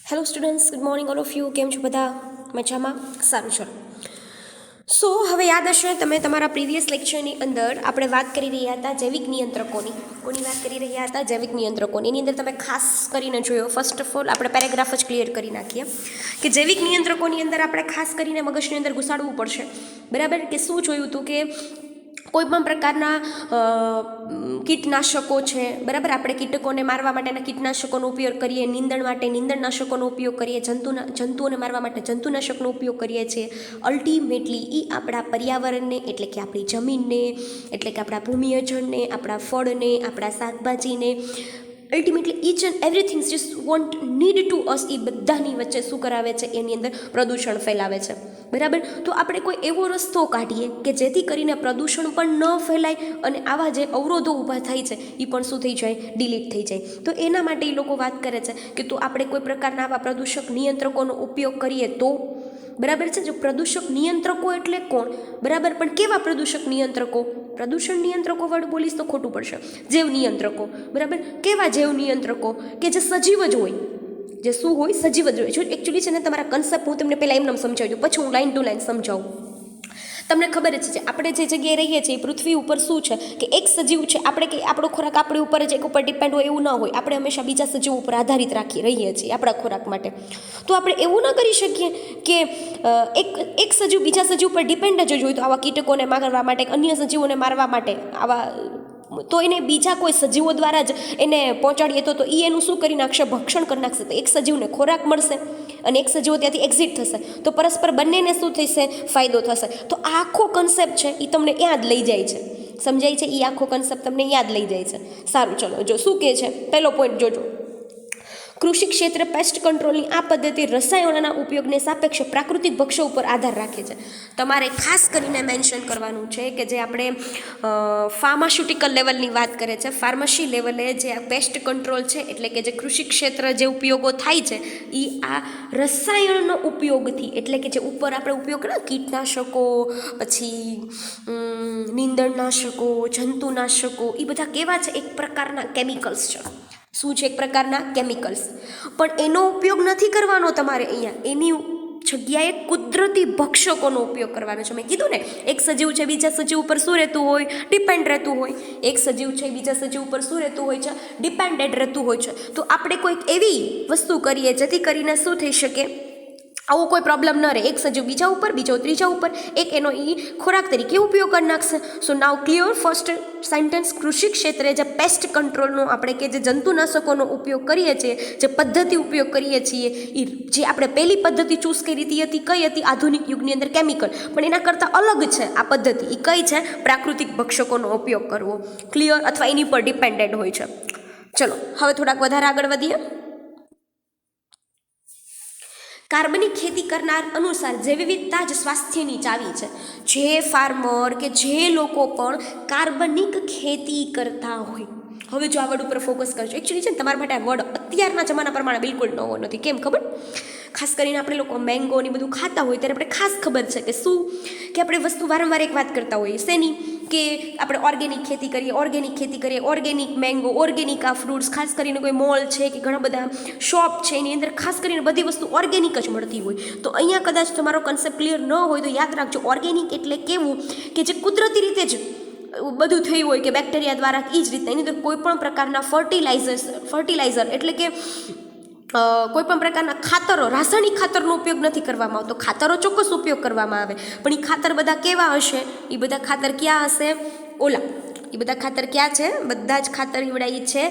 Hello students, good morning all of you. કેમ છો બધા? મજામાં? સારું, ચલો. સો હવે યાદ હશે તમે તમારા પ્રીવિયસ લેક્ચરની અંદર આપણે વાત કરી રહ્યા હતા જૈવિક નિયંત્રકોની. કોની વાત કરી રહ્યા હતા? જૈવિક નિયંત્રકોની. એની અંદર તમે ખાસ કરીને જોયો, ફર્સ્ટ ઓફ ઓલ આપણે પેરેગ્રાફ જ ક્લિયર કરી નાખીએ કે જૈવિક નિયંત્રકોની અંદર આપણે ખાસ કરીને મગજની અંદર ઘુસાડવું પડશે. બરાબર? કે શું જોયું હતું કે કોઈ પણ પ્રકારના કીટનાશકો છે, બરાબર, આપણે કીટકોને મારવા માટેના કીટનાશકોનો ઉપયોગ કરીએ, નીંદણ માટે નીંદણનાશકોનો ઉપયોગ કરીએ, જંતુઓને મારવા માટે જંતુનાશકનો ઉપયોગ કરીએ છીએ. અલ્ટિમેટલી એ આપણા પર્યાવરણને, એટલે કે આપણી જમીનને, એટલે કે આપણા ભૂમિઅજળને, આપણા ફળને, આપણા શાકભાજીને, ultimately each and everything just want need to us, એ બધાની વચ્ચે શું કરાવે છે? એની અંદર પ્રદૂષણ ફેલાવે છે. બરાબર? તો આપણે કોઈ એવો રસ્તો કાઢીએ કે જેથી કરીને પ્રદૂષણ પણ ન ફેલાય અને આવા જે અવરોધો ઊભા થાય છે એ પણ શું થઈ જાય? ડિલીટ થઈ જાય. તો એના માટે એ લોકો વાત કરે છે કે તો આપણે કોઈ પ્રકારના આવા પ્રદૂષક નિયંત્રકોનો ઉપયોગ કરીએ તો, બરાબર છે. જો પ્રદૂષક નિયંત્રકો એટલે કોણ? બરાબર, પણ કેવા પ્રદૂષક નિયંત્રકો? પ્રદૂષણ નિયંત્રકો વર્ડ બોલીશ તો ખોટું પડશે. જૈવ નિયંત્રકો. બરાબર, કેવા જૈવ નિયંત્રકો? કે જે સજીવ જ હોય. જે શું હોય? સજીવ જ હોય. જો એકચ્યુઅલી છે ને, તમારા કન્સેપ્ટ હું તમને પહેલાં એમને સમજાવી દઉં, પછી હું લાઈન ટુ લાઈન સમજાવું. તમને ખબર જ છે આપણે જે જગ્યાએ રહીએ છીએ પૃથ્વી ઉપર શું છે કે એક સજીવ છે. આપણે કે આપણો ખોરાક આપણી ઉપર જ એક ઉપર ડિપેન્ડ હોય એવું ન હોય. આપણે હંમેશા બીજા સજીવ ઉપર આધારિત રહીએ છીએ આપણા ખોરાક માટે. તો આપણે એવું ન કરી શકીએ કે એક સજીવ બીજા સજીવ પર ડિપેન્ડ જ હોય. તો આવા કીટકોને મારવા માટે, અન્ય સજીવોને મારવા માટે, આવા તો એને બીજા કોઈ સજીવો દ્વારા જ એને પહોંચાડીએ તો એ એનું શું કરી નાખશે? ભક્ષણ કરી નાખશે. તો એક સજીવને ખોરાક મળશે અને એક સજીવો ત્યાંથી એક્ઝિટ થશે. તો પરસ્પર બંનેને શું થશે? ફાયદો થશે. તો આ આખો કન્સેપ્ટ છે એ તમને યાદ લઈ જાય છે. સમજાય છે? એ આખો કન્સેપ્ટ તમને યાદ લઈ જાય છે. સારું, ચલો. જો શું કહે છે, પહેલો પોઈન્ટ જોજો. કૃષિ ક્ષેત્રે પેસ્ટ કંટ્રોલની આ પદ્ધતિ રસાયણોના ઉપયોગને સાપેક્ષ પ્રાકૃતિક ભક્ષ્યો ઉપર આધાર રાખે છે. તમારે ખાસ કરીને મેન્શન કરવાનું છે કે જે આપણે ફાર્માસ્યુટિકલ લેવલની વાત કરે છે, ફાર્મસી લેવલે જે આ પેસ્ટ કંટ્રોલ છે, એટલે કે જે કૃષિ ક્ષેત્ર જે ઉપયોગો થાય છે એ આ રસાયણનો ઉપયોગથી, એટલે કે જે ઉપર આપણે ઉપયોગ કરીએ કીટનાશકો, પછી નીંદણનાશકો, જંતુનાશકો, એ બધા કેવા છે? એક પ્રકારના કેમિકલ્સ છે. શું છે? એક પ્રકારના કેમિકલ્સ. પણ એનો ઉપયોગ નથી કરવાનો તમારે અહીંયા. એની જગ્યાએ કુદરતી ભક્ષકોનો ઉપયોગ કરવાનો છે. મેં કીધું ને, એક સજીવ છે બીજા સજીવ ઉપર શું રહેતું હોય? ડિપેન્ડ રહેતું હોય. એક સજીવ છે બીજા સજીવ ઉપર શું રહેતું હોય છે? ડિપેન્ડેડ રહેતું હોય છે. તો આપણે કોઈક એવી વસ્તુ કરીએ જેથી કરીને શું થઈ શકે? આવો કોઈ પ્રોબ્લેમ ન રહે. એક સજીવ બીજા ઉપર, બીજો ત્રીજા ઉપર, એક એનો ખોરાક તરીકે ઉપયોગ કરી નાખશે. સો નાવ ક્લિયર ફર્સ્ટ સેન્ટેન્સ. કૃષિ ક્ષેત્રે જે પેસ્ટ કંટ્રોલનો આપણે કે જે જંતુનાશકોનો ઉપયોગ કરીએ છીએ, જે પદ્ધતિ ઉપયોગ કરીએ છીએ, એ જે આપણે પહેલી પદ્ધતિ ચૂઝ કરી હતી કઈ હતી? આધુનિક યુગની અંદર કેમિકલ. પણ એના કરતાં અલગ છે આ પદ્ધતિ. એ કઈ છે? પ્રાકૃતિક ભક્ષકોનો ઉપયોગ કરવો. ક્લિયર? અથવા એની પર ડિપેન્ડેડ હોય છે. ચલો હવે થોડાક વધારે આગળ વધીએ. કાર્બનિક ખેતી કરનાર અનુસાર જૈવ વિવિધતા જ સ્વાસ્થ્યની ચાવી છે. જે ફાર્મર કે જે લોકો પણ કાર્બનિક ખેતી કરતા હોય, હવે જો આ વર્ડ ઉપર ફોકસ કરજો. એકચ્યુઅલી છે ને, તમારા માટે આ વર્ડ અત્યારના જમાના પ્રમાણે બિલકુલ નવો નથી. કેમ ખબર? ખાસ કરીને આપણે લોકો મેંગો ને બધું ખાતા હોય ત્યારે આપણે ખાસ ખબર છે કે શું કે આપણે વસ્તુ વારંવાર એક વાત કરતા હોઈએ શેની? કે આપણે ઓર્ગેનિક ખેતી કરીએ, ઓર્ગેનિક ખેતી કરીએ, ઓર્ગેનિક મેંગો, ઓર્ગેનિક આ ફ્રૂટ્સ. ખાસ કરીને કોઈ મોલ છે કે ઘણા બધા શોપ છે એની અંદર ખાસ કરીને બધી વસ્તુ ઓર્ગેનિક જ મળતી હોય. તો અહીંયા કદાચ તમારો કન્સેપ્ટ ક્લિયર ન હોય તો યાદ રાખજો, ઓર્ગેનિક એટલે કેવું કે જે કુદરતી રીતે જ બધું થયું હોય, કે બેક્ટેરિયા દ્વારા એ જ રીતે. એની અંદર કોઈ પણ પ્રકારના ફર્ટિલાઇઝર એટલે કે કોઈ પણ પ્રકારના ખાતરો, રાસાયણિક ખાતરનો ઉપયોગ નથી કરવામાં આવતો. ખાતરો ચોક્કસ ઉપયોગ કરવામાં આવે, પણ એ ખાતર બધા કેવા હશે? એ બધા ખાતર ક્યાં હશે? એ બધા ખાતર ક્યાં છે? બધા જ ખાતર એવડાય છે.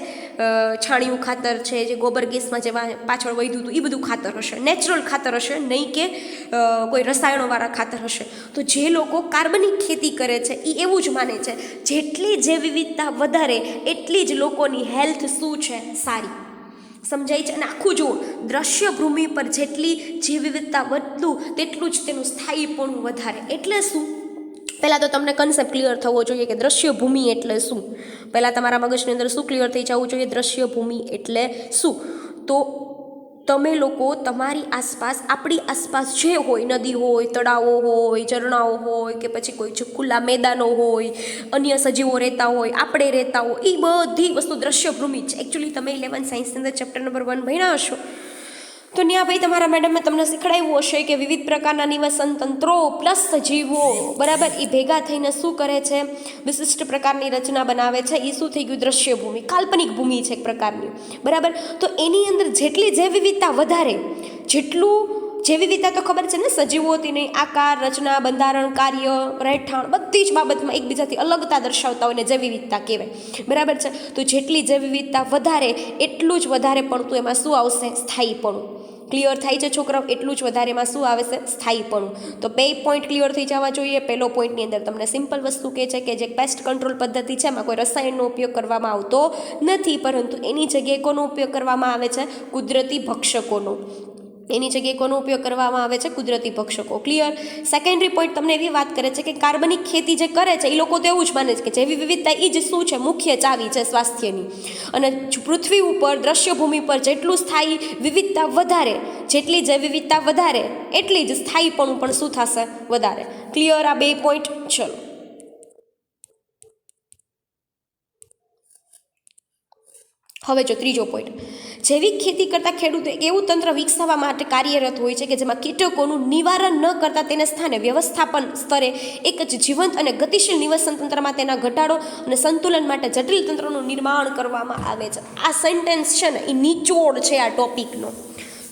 છાણિયું ખાતર છે, જે ગોબર ગેસમાં જે પાછળ વધ્યું હતું, એ બધું ખાતર હશે. નેચરલ ખાતર હશે, નહીં કે કોઈ રસાયણોવાળા ખાતર હશે. તો જે લોકો કાર્બનિક ખેતી કરે છે એ એવું જ માને છે જેટલી જે વિવિધતા વધારે એટલી જ લોકોની હેલ્થ શું છે? સારી. સમજાય છે? અને આખું જુઓ, દ્રશ્ય ભૂમિ પર જેટલી જે વિવિધતા વધતું તેટલું જ તેનું સ્થાયીપણું વધારે. એટલે શું? પહેલાં તો તમને કન્સેપ્ટ ક્લિયર થવો જોઈએ કે દ્રશ્ય ભૂમિ એટલે શું. પહેલાં તમારા મગજની અંદર શું ક્લિયર થઈ જવું જોઈએ? દ્રશ્ય ભૂમિ એટલે શું? તો તમે લોકો તમારી આસપાસ, આપણી આસપાસ જે હોય, નદી હોય, તળાવો હોય, ઝરણાઓ હોય, કે પછી કોઈ ખુલ્લા મેદાનો હોય, અન્ય સજીવો રહેતા હોય, આપણે રહેતા હોય, એ બધી વસ્તુ દ્રશ્ય ભૂમિ છે. એકચ્યુઅલી તમે 11 સાયન્સની અંદર ચેપ્ટર નંબર 1 ભણ્યા હશો તો ત્યાં ભાઈ તમારા મેડમે તમને શીખડાવ્યું હશે કે વિવિધ પ્રકારના નિવસન તંત્રો પ્લસ સજીવો બરાબર એ ભેગા થઈને શું કરે છે, વિશિષ્ટ પ્રકારની રચના બનાવે છે. એ શું થઈ ગયું? દ્રશ્ય ભૂમિ, કાલ્પનિક ભૂમિ છે એક પ્રકારની બરાબર. તો એની અંદર જેટલી જૈવ વિવિધતા વધારે, જેટલું જૈવ વિવિધતા તો ખબર છે ને, સજીવો તેની આકાર, રચના, બંધારણ, કાર્ય, રહેઠાણ બધી જ બાબતમાં એકબીજાથી અલગતા દર્શાવતા હોય ને જૈવ વિવિધતા કહેવાય બરાબર છે. તો જેટલી જૈવ વિવિધતા વધારે એટલું જ વધારે પડતું એમાં શું આવશે? સ્થાયીપણું. ક્લિયર થાય છે છોકરાઓ? એટલું જ વધારે એમાં શું આવે છે? સ્થાયીપણું. તો બે પોઈન્ટ ક્લિયર થઈ જવા જોઈએ. પહેલો પોઈન્ટની અંદર તમને સિમ્પલ વસ્તુ કહે છે કે જે પેસ્ટ કંટ્રોલ પદ્ધતિ છે એમાં કોઈ રસાયણનો ઉપયોગ કરવામાં આવતો નથી, પરંતુ એની જગ્યાએ કોનો ઉપયોગ કરવામાં આવે છે? કુદરતી ભક્ષકોનો. એની જગ્યાએ કોનો ઉપયોગ કરવામાં આવે છે? કુદરતી ભક્ષકો. ક્લિયર? સેકન્ડરી પોઈન્ટ તમને એવી વાત કરે છે કે કાર્બનિક ખેતી જે કરે છે એ લોકો તો એવું જ માને છે કે જૈવિક વિવિધતા એ જ શું છે? મુખ્ય ચાવી છે સ્વાસ્થ્યની. અને પૃથ્વી ઉપર દ્રશ્યભૂમિ પર જેટલું સ્થાયી વિવિધતા વધારે, જેટલી જૈવ વિવિધતા વધારે એટલી જ સ્થાયીપણું પણ શું થશે? વધારે. ક્લિયર? આ બે પોઈન્ટ. ચલો હવે જો ત્રીજો પોઈન્ટ, જૈવિક ખેતી કરતા ખેડૂતો એવું તંત્ર વિકસાવવા માટે કાર્યરત હોય છે કે જેમાં કીટકોનું નિવારણ ન કરતા તેને સ્થાને વ્યવસ્થાપન સ્તરે એક જ જીવંત અને ગતિશીલ નિવસન તંત્રમાં તેના ઘટાડો અને સંતુલન માટે જટિલ તંત્રનું નિર્માણ કરવામાં આવે છે. આ સેન્ટેન્સ છે ને એ નિચોડ છે આ ટોપિકનો.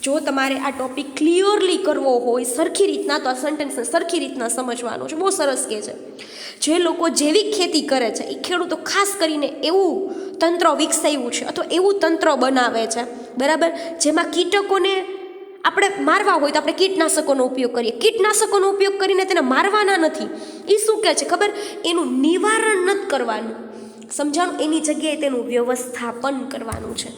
જો તમારે આ ટોપિક ક્લિયરલી કરવો હોય સરખી રીતના, તો આ સેન્ટેન્સને સરખી રીતના સમજવાનો છે. બહુ સરસ કહે છે. જે લોકો જૈવિક ખેતી કરે છે એ ખેડૂતો ખાસ કરીને એવું તંત્ર વિકસાવ્યું છે અથવા એવું તંત્ર બનાવે છે બરાબર, જેમાં કીટકોને આપણે મારવા હોય તો આપણે કીટનાશકોનો ઉપયોગ કરીએ. કીટનાશકોનો ઉપયોગ કરીને તેને મારવાના નથી. એ શું કહે છે ખબર? એનું નિવારણ નથી કરવાનું. સમજાણું? એની જગ્યાએ તેનું વ્યવસ્થાપન કરવાનું છે.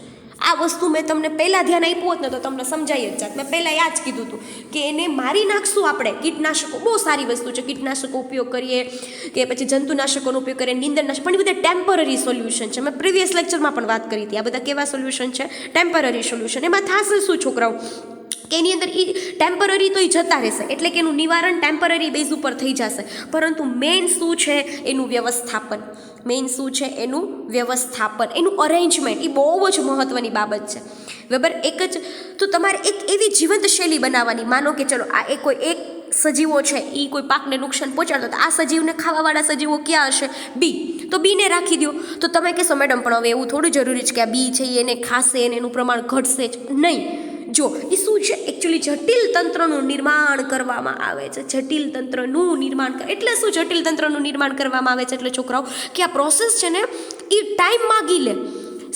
આ વસ્તુ મેં તમને પહેલાં ધ્યાન આપ્યું હોત ને તો તમને સમજાય જ જાત. મેં પહેલાં યાદ જ કીધું હતું કે એને મારી નાખશું આપણે. કીટનાશકો બહુ સારી વસ્તુ છે. કીટનાશકો ઉપયોગ કરીએ કે પછી જંતુનાશકોનો ઉપયોગ કરીએ, નીંદણનાશક, પણ એ બધા ટેમ્પરરી સોલ્યુશન છે. મેં પ્રીવિયસ લેક્ચરમાં પણ વાત કરી હતી. આ બધા કેવા સોલ્યુશન છે? Temporary solution. એમાં થશે શું છોકરાઓ કે એની અંદર એ ટેમ્પરરી તો એ જતા રહેશે, એટલે કે એનું નિવારણ ટેમ્પરરી બેઝ ઉપર થઈ જશે, પરંતુ મેઇન શું છે? એનું વ્યવસ્થાપન. મેઇન શું છે? એનું વ્યવસ્થાપન, એનું અરેન્જમેન્ટ. એ બહુ જ મહત્ત્વની બાબત છે બરાબર. એક જ તો તમારે એક એવી જીવંત શૈલી બનાવવાની. માનો કે ચલો આ એક સજીવો છે એ કોઈ પાકને નુકસાન પહોંચાડતો, તો આ સજીવને ખાવાવાળા સજીવો ક્યાં હશે? બી. તો બીને રાખી દો. તો તમે કહેશો મેડમ પણ હવે એવું થોડું જરૂરી છે કે આ બી છે એને ખાશે અને એનું પ્રમાણ ઘટશે જ નહીં. જો એ શું છે? એકચ્યુઅલી જટિલ તંત્રનું નિર્માણ કરવામાં આવે છે. જટિલ તંત્રનું નિર્માણ એટલે શું? જટિલ તંત્રનું નિર્માણ કરવામાં આવે છે એટલે છોકરાઓ કે આ પ્રોસેસ છે ને એ ટાઈમ માગી લે.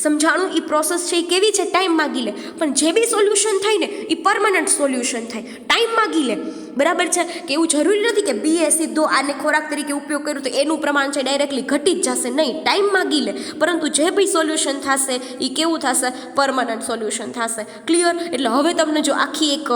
સમજાણું? એ પ્રોસેસ છે એ કેવી છે? ટાઈમ માગી લે. પણ જે બી સોલ્યુશન થાય ને એ પરમનન્ટ સોલ્યુશન થાય. ટાઈમ માગી લે બરાબર છે. કે એવું જરૂરી નથી કે બીએ સીધો આને ખોરાક તરીકે ઉપયોગ કર્યો તો એનું પ્રમાણ છે ડાયરેક્ટલી ઘટી જ જશે. નહીં, ટાઈમ માગી લે. પરંતુ જે બી સોલ્યુશન થશે એ કેવું થશે? પરમનન્ટ સોલ્યુશન થશે. ક્લિયર? એટલે હવે તમને જો આખી એક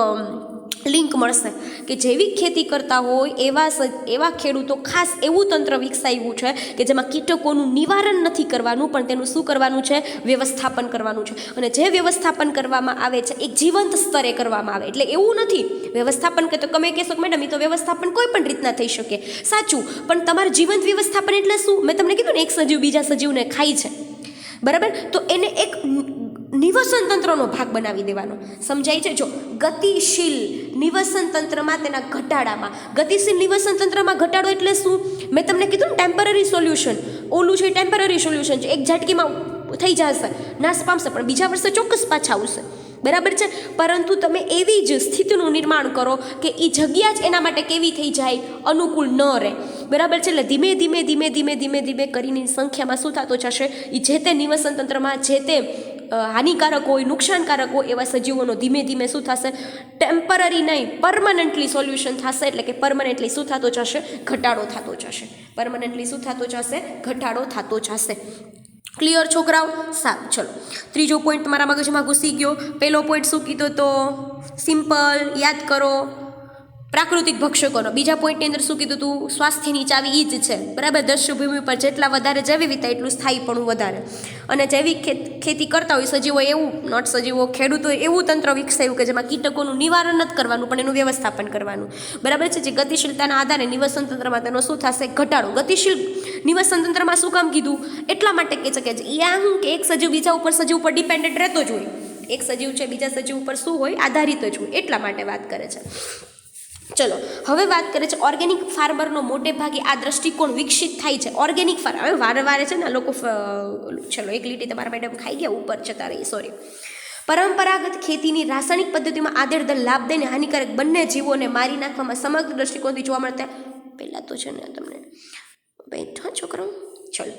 લિંક મળશે કે જૈવિક ખેતી કરતા હોય એવા ખેડૂતો ખાસ એવું તંત્ર વિકસાવ્યું છે કે જેમાં કીટકોનું નિવારણ નથી કરવાનું, પણ તેનું શું કરવાનું છે? વ્યવસ્થાપન કરવાનું છે. અને જે વ્યવસ્થાપન કરવામાં આવે છે એક જીવંત સ્તરે કરવામાં આવે. એટલે એવું નથી વ્યવસ્થાપન કે તો તમે કહેશો કે મેડમ એ તો વ્યવસ્થાપન કોઈ પણ રીતના થઈ શકે. સાચું, પણ તમારે જીવંત વ્યવસ્થાપન એટલે શું? મેં તમને કીધું ને એક સજીવ બીજા સજીવને ખાય છે બરાબર, તો એને એક નિવસન તંત્રનો ભાગ બનાવી દેવાનો. સમજાય છે? જો ગતિશીલ નિવસન તંત્રમાં તેના ઘટાડામાં, ગતિશીલ નિવસન તંત્રમાં ઘટાડો એટલે શું? મેં તમને કીધું ને ટેમ્પરરી સોલ્યુશન. ઓલું છે ટેમ્પરરી સોલ્યુશન છે, એક ઝટકીમાં થઈ જશે, નાશ પામશે, પણ બીજા વર્ષે ચોક્કસ પાછા આવશે બરાબર છે. પરંતુ તમે એવી જ સ્થિતિનું નિર્માણ કરો કે એ જગ્યા જ એના માટે કેવી થઈ જાય? અનુકૂળ ન રહે બરાબર છે. એટલે ધીમે ધીમે ધીમે ધીમે ધીમે ધીમે કરીને સંખ્યામાં શું થતો જશે? એ જે તે નિવસન તંત્રમાં જે તે હાનિકારક હોય, નુકસાનકારક હોય એવા સજીવોનો ધીમે ધીમે શું થશે? ટેમ્પરરી નહીં, પરમનન્ટલી સોલ્યુશન થશે. એટલે કે પરમનન્ટલી શું થતો જશે? ઘટાડો થતો જશે. પરમનન્ટલી શું થતો જશે? ઘટાડો થતો જશે. ક્લિયર છોકરાઓ? સારું, ચલો ત્રીજો પોઈન્ટ તમારા મગજમાં ઘૂસી ગયો. પહેલો પોઈન્ટ શું કીધો તો? સિમ્પલ, યાદ કરો, પ્રાકૃતિક ભક્ષકોનો. બીજા પોઈન્ટની અંદર શું કીધું હતું? સ્વાસ્થ્યની ચાવી એ જ છે બરાબર. દ્રશ્યભૂમિ પર જેટલા વધારે જૈવ વિવિધતા એટલું સ્થાયીપણું વધારે. અને જૈવિક ખેતી કરતા હોય સજીવો એવું, નોટ સજીવો, ખેડૂતોએ એવું તંત્ર વિકસાવ્યું કે જેમાં કીટકોનું નિવારણ નથી કરવાનું, પણ એનું વ્યવસ્થાપન કરવાનું બરાબર છે. જે ગતિશીલતાના આધારે નિવસન તંત્રમાં તેનો શું થશે? ઘટાડો. ગતિશીલ નિવસન તંત્રમાં શું કામ કીધું? એટલા માટે કહે છે કે એક સજીવ બીજા ઉપર સજીવ ઉપર ડિપેન્ડન્ટ રહેતો જ હોય એક સજીવ છે બીજા સજીવ ઉપર શું હોય, આધારિત જ હોય, એટલા માટે વાત કરે છે. ચલો હવે વાત કરે છે ઓર્ગેનિક ફાર્મરનો મોટે ભાગે આ દ્રષ્ટિકોણ વિકસિત થાય છે. ઓર્ગેનિક ફાર્મ હવે વારે વારે છે ને લોકો ચલો એક લીટી તમારા મેડમ ખાઈ ગયા, ઉપર જતા રહી, સોરી. પરંપરાગત ખેતીની રાસાયણિક પદ્ધતિમાં આડેધડ લાભદાયી અને હાનિકારક બંને જીવોને મારી નાખવામાં સમગ્ર દ્રષ્ટિકોણથી જોવા મળતા. પહેલાં તો છે ને તમને બેઠા છોકરાઓ, ચલો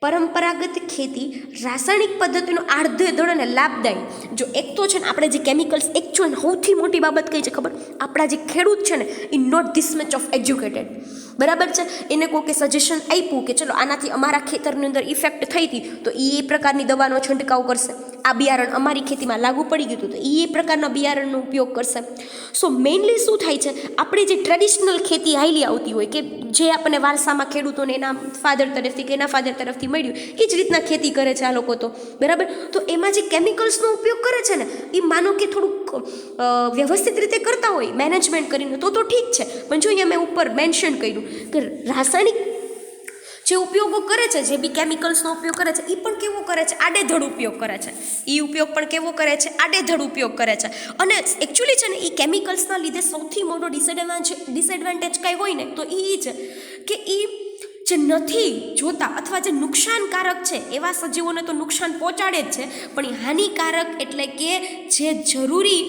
પરંપરાગત ખેતી રાસાયણિક પદ્ધતિનો આડેધડ અને લાભદાયી. જો એક તો છે ને આપણે જે કેમિકલ્સ, એકચ્યુઅલ સૌથી મોટી બાબત કઈ છે ખબર, આપણા જે ખેડૂત છે ને એ not this much of educated, બરાબર છે. એને કોઈ કે સજેશન આપ્યું કે ચલો આનાથી અમારા ખેતરની અંદર ઇફેક્ટ થઈ હતી તો એ પ્રકારની દવાનો છંટકાવ કરશે. આ બિયારણ અમારી ખેતીમાં લાગુ પડી ગયું હતું તો એ પ્રકારના બિયારણનો ઉપયોગ કરશે. સો મેઇનલી શું થાય છે, આપણી જે ટ્રેડિશનલ ખેતી હાઈલી આવતી હોય કે જે આપણને વારસામાં ખેડૂતોને એના ફાધર તરફથી કે એના ફાધર તરફથી મળ્યું, એ જ રીતના ખેતી કરે છે આ લોકો તો, બરાબર. તો એમાં જે કેમિકલ્સનો ઉપયોગ કરે છે ને એ માનો કે થોડુંક વ્યવસ્થિત રીતે કરતા હોય મેનેજમેન્ટ કરીને તો ઠીક છે. પણ જો અહીંયા મેં ઉપર મેન્શન કર્યું કે રાસાયણિક જે ઉપયોગો કરે છે, જે બી કેમિકલ્સનો ઉપયોગ કરે છે એ પણ કેવો કરે છે, આડેધડ ઉપયોગ કરે છે. એ ઉપયોગ પણ કેવો કરે છે, આડેધડ ઉપયોગ કરે છે. અને એકચ્યુઅલી છે ને એ કેમિકલ્સના લીધે સૌથી મોટો ડિસએડવાન્ટેજ કાંઈ હોય ને તો એ છે કે એ જે નથી જોતા અથવા જે નુકસાનકારક છે એવા સજીવોને તો નુકસાન પહોંચાડે જ છે, પણ એ હાનિકારક એટલે કે જે જરૂરી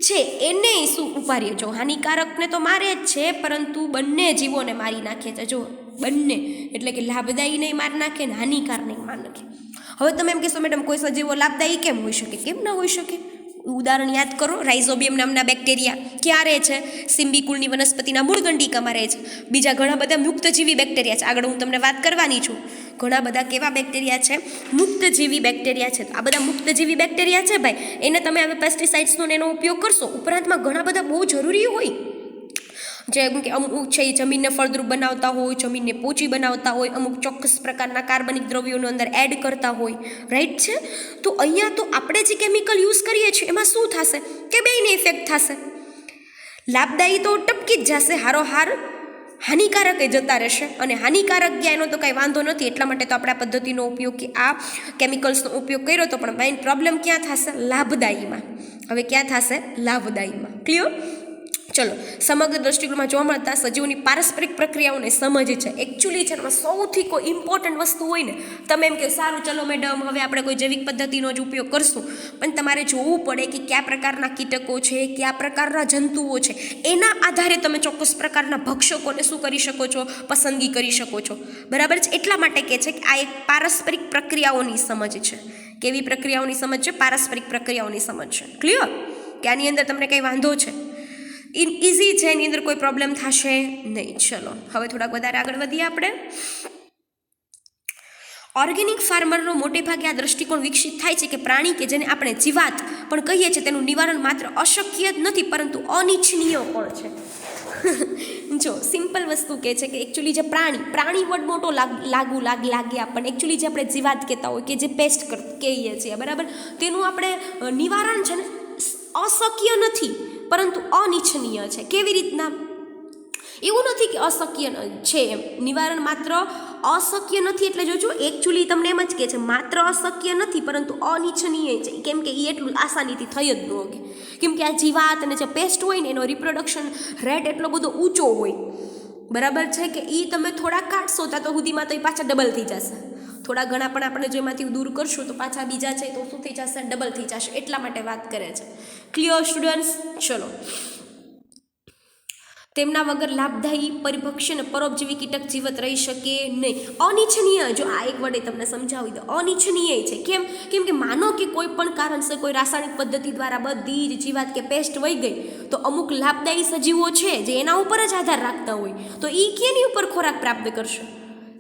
છે એને શું ઉપાડીએ. જો હાનિકારકને તો મારે જ છે પરંતુ બંને જીવોને મારી નાખે છે. જો બંને એટલે કે લાભદાયી નહીં મારી નાખે ને હાનિકાર નહીં મારી નાખે. હવે તમે એમ કહેશો મેડમ કોઈ સજીવો લાભદાયી કેમ હોઈ શકે, કેમ ના હોઈ શકે? ઉદાહરણ યાદ કરો, રાઇઝોબિયમ નામના બેક્ટેરિયા ક્યાં રહે છે, સિમ્બિકુળની વનસ્પતિના મૂળગંડિકામાં રહે છે. બીજા ઘણા બધા મુક્તજીવી બેક્ટેરિયા છે, આગળ હું તમને વાત કરવાની છું. ઘણા બધા કેવા બેક્ટેરિયા છે, મુક્તજીવી બેક્ટેરિયા છે. આ બધા મુક્તજીવી બેક્ટેરિયા છે ભાઈ, એને તમે હવે પેસ્ટિસાઇડ્સનો એનો ઉપયોગ કરશો, ઉપરાંતમાં ઘણા બધા બહુ જરૂરી હોય જેમ કે અમુક છે એ જમીનને ફળદ્રુપ બનાવતા હોય, જમીનને પોચી બનાવતા હોય, અમુક ચોક્કસ પ્રકારના કાર્બનિક દ્રવ્યોનો અંદર એડ કરતા હોય, રાઈટ છે. તો અહીંયા તો આપણે જે કેમિકલ યુઝ કરીએ છીએ એમાં શું થશે કે બેયને ઇફેક્ટ થશે. લાભદાયી તો ટપકી જ જશે, હારોહાર હાનિકારક એ જતા રહેશે. અને હાનિકારક ગયા એનો તો કાંઈ વાંધો નથી, એટલા માટે તો આપણે આ પદ્ધતિનો ઉપયોગ કે આ કેમિકલ્સનો ઉપયોગ કર્યો તો, પણ મેઇન પ્રોબ્લેમ ક્યાં થશે, લાભદાયીમાં. હવે ક્યાં થશે, લાભદાયીમાં. ક્લિયર? ચલો સમગ્ર દ્રષ્ટિકોણમાં જોવા મળતા સજીવોની પારસ્પરિક પ્રક્રિયાઓને સમજ છે. એકચ્યુઅલી છે એમાં સૌથી કોઈ ઇમ્પોર્ટન્ટ વસ્તુ હોય ને, તમે એમ કહો સારું ચલો મેડમ હવે આપણે કોઈ જૈવિક પદ્ધતિનો જ ઉપયોગ કરશું, પણ તમારે જોવું પડે કે કયા પ્રકારના કીટકો છે, કયા પ્રકારના જંતુઓ છે, એના આધારે તમે ચોક્કસ પ્રકારના ભક્ષકોને શું કરી શકો છો, પસંદગી કરી શકો છો, બરાબર છે. એટલા માટે કહે છે કે આ એક પારસ્પરિક પ્રક્રિયાઓની સમજ છે. કેવી પ્રક્રિયાઓની સમજ છે, પારસ્પરિક પ્રક્રિયાઓની સમજ છે. ક્લિયર? કે આની અંદર તમને કંઈ વાંધો છે, ઇઝી છે, એની અંદર કોઈ પ્રોબ્લેમ થશે નહીં. ચલો હવે થોડાક વધારે આગળ વધીએ આપણે. ઓર્ગેનિક ફાર્મરનો મોટે ભાગે આ દ્રષ્ટિકોણ વિકસિત થાય છે કે પ્રાણી કે જેને આપણે જીવાત પણ કહીએ છીએ તેનું નિવારણ માત્ર અશક્ય જ નથી પરંતુ અનિચ્છનીય પણ છે. જો સિમ્પલ વસ્તુ કહે છે કે એકચ્યુઅલી જે પ્રાણી વર્ડ મોટો લાગે આપણને, એકચ્યુઅલી જે આપણે જીવાત કહેતા હોય કે જે પેસ્ટ કહીએ છીએ, બરાબર, તેનું આપણે નિવારણ છે ને અશક્ય નથી પરંતુ અનિચ્છનીય છે. કેવી રીતના? એવું નથી કે અશક્ય છે એમ, નિવારણ માત્ર અશક્ય નથી એટલે જોજો એકચ્યુઅલી તમને એમ જ કહે છે માત્ર અશક્ય નથી પરંતુ અનિચ્છનીય છે, કેમ કે એ એટલું આસાનીથી થઈ જ ન શકે. કેમ કે આ જીવાત અને જે પેસ્ટ હોય ને એનો રિપ્રોડક્શન રેટ એટલો બધો ઊંચો હોય, બરાબર છે, કે એ તમે થોડા કાઢશો તો સુધીમાં તો એ પાછા ડબલ થઈ જશે. થોડા ઘણા પણ આપણે જો એમાંથી દૂર કરશું તો પાછા બીજા છે તો શું થઈ જશે, ડબલ થઈ જશે. એટલા માટે વાત કરે છે. Clear students? ચલો તેમના વગર લાભદાયી, પરિભક્ષી અને પરોપજીવી કીટક જીવત રહી શકે નહીં. અનિચ્છનીય, જો આ એક વડે તમને સમજાવી દો, અનિચ્છનીય છે. કેમ કે માનો કે કોઈ પણ કારણસર કોઈ રાસાયણિક પદ્ધતિ દ્વારા બધી જ જીવાત કે પેસ્ટ વહી ગઈ તો અમુક લાભદાયી સજીવો છે જે એના ઉપર જ આધાર રાખતા હોય તો એ કેની ઉપર ખોરાક પ્રાપ્ત કરશે?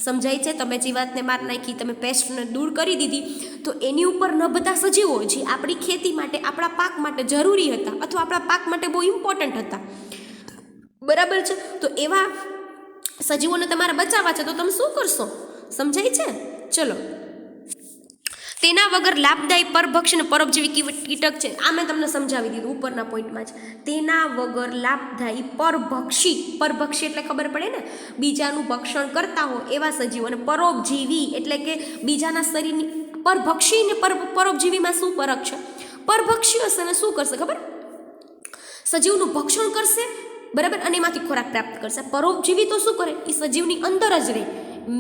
સમજાય છે? તમે જીવાતને માર નાખી, તમે પેસ્ટને દૂર કરી દીધી તો એની ઉપર ન બધા સજીવો જે આપણી ખેતી માટે, આપણા પાક માટે જરૂરી હતા અથવા આપણા પાક માટે બહુ ઇમ્પોર્ટન્ટ હતા, બરાબર છે, તો એવા સજીવોને તમારે બચાવવા છે તો તમે શું કરશો? સમજાય છે? ચલો તેના વગર લાભદાયી, પરભક્ષી અને પરોપજીવી કીટક છે. આ મેં તમને સમજાવી દીધું ઉપરના પોઈન્ટમાં જ. તેના વગર લાભદાયી, પરભક્ષી એટલે ખબર પડે ને, બીજાનું ભક્ષણ કરતા હોય એવા સજીવો, અને પરોપજીવી એટલે કે બીજાના શરીરની. પરભક્ષી ને પરોપજીવીમાં શું ફરક છે? પરભક્ષી હશે ને શું કરશે ખબર? સજીવનું ભક્ષણ કરશે, બરાબર, અને એમાંથી ખોરાક પ્રાપ્ત કરશે. પરોપજીવી તો શું કરે? એ સજીવની અંદર જ રહે,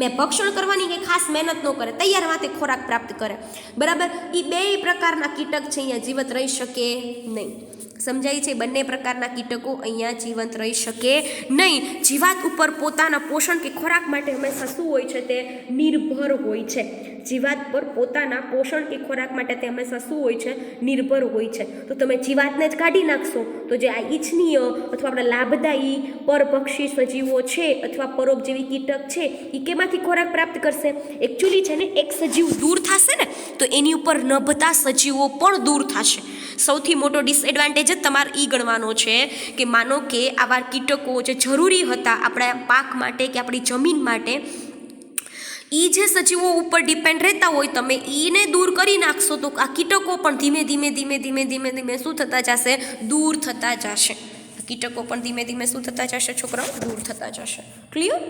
મેં ભક્ષણ કરવાની કંઈ ખાસ મહેનત ન કરે, તૈયાર વાતે ખોરાક પ્રાપ્ત કરે, બરાબર. એ બે પ્રકારના કીટક છે અહીંયા જીવત રહી શકે નહીં. સમજાય છે? બંને પ્રકારના કીટકો અહીંયા જીવંત રહી શકે નહીં. જીવાત ઉપર પોતાના પોષણ કે ખોરાક માટે હંમેશા શું હોય છે? તે નિર્ભર હોય છે. જીવાત પર પોતાના પોષણ કે ખોરાક માટે તે હંમેશા શું હોય છે? નિર્ભર હોય છે. તો તમે જીવાતને જ કાઢી નાખશો તો જે આ ઈચ્છનીય અથવા આપણા લાભદાયી પરભક્ષી સજીવો છે અથવા પરોપજીવી કીટક છે એ કેમાંથી ખોરાક પ્રાપ્ત કરશે? એકચ્યુઅલી છે ને, એક સજીવ દૂર થશે ને તો એની ઉપર નભતા સજીવો પણ દૂર થશે. સૌથી મોટો ડિસએડવાન્ટેજ જ તમારે એ ગણવાનો છે કે માનો કે આવા કીટકો જે જરૂરી હતા આપણા પાક માટે કે આપણી જમીન માટે, એ જે સજીવો ઉપર ડિપેન્ડ રહેતા હોય, તમે એને દૂર કરી નાખશો તો આ કીટકો પણ ધીમે ધીમે ધીમે ધીમે ધીમે ધીમે શું થતા જશે? દૂર થતા જશે. કીટકો પણ ધીમે ધીમે શું થતા જશે છોકરાઓ? દૂર થતા જશે. ક્લિયર?